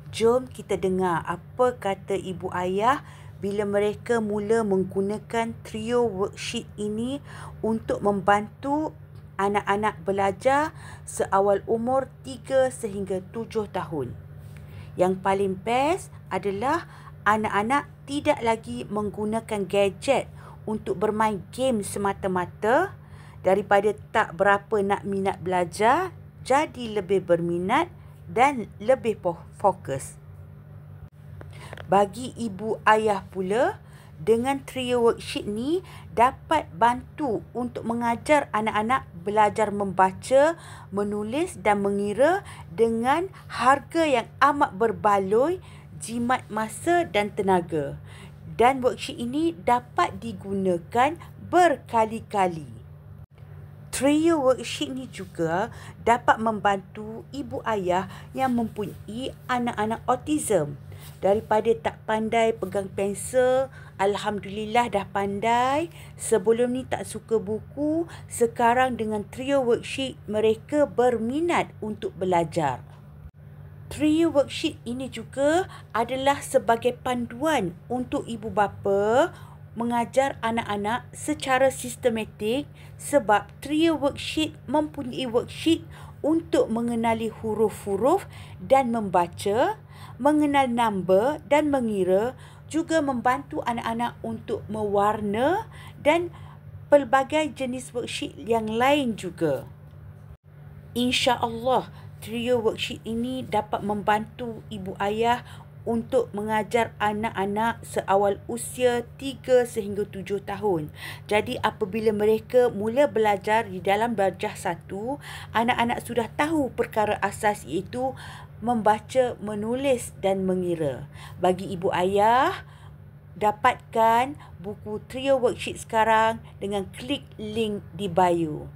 Jom kita dengar apa kata ibu ayah bila mereka mula menggunakan trio worksheet ini untuk membantu anak-anak belajar seawal umur 3 sehingga 7 tahun. Yang paling best adalah anak-anak tidak lagi menggunakan gadget untuk bermain game semata-mata. Daripada tak berapa nak minat belajar, jadi lebih berminat dan lebih fokus. Bagi ibu ayah pula, dengan trio worksheet ni dapat bantu untuk mengajar anak-anak belajar membaca, menulis dan mengira dengan harga yang amat berbaloi, jimat masa dan tenaga. Dan worksheet ini dapat digunakan berkali-kali. Trio worksheet ni juga dapat membantu ibu ayah yang mempunyai anak-anak autism. Daripada tak pandai pegang pensel, alhamdulillah dah pandai. Sebelum ni tak suka buku, sekarang dengan trio worksheet mereka berminat untuk belajar. Trio worksheet ini juga adalah sebagai panduan untuk ibu bapa mengajar anak-anak secara sistematik, sebab trio worksheet mempunyai worksheet untuk mengenali huruf-huruf dan membaca, mengenal number dan mengira, juga membantu anak-anak untuk mewarna dan pelbagai jenis worksheet yang lain juga. InsyaAllah, trio worksheet ini dapat membantu ibu ayah untuk mengajar anak-anak seawal usia 3 sehingga 7 tahun. Jadi apabila mereka mula belajar di dalam darjah 1, anak-anak sudah tahu perkara asas, iaitu membaca, menulis dan mengira. Bagi ibu ayah, dapatkan buku trio worksheet sekarang dengan klik link di bio.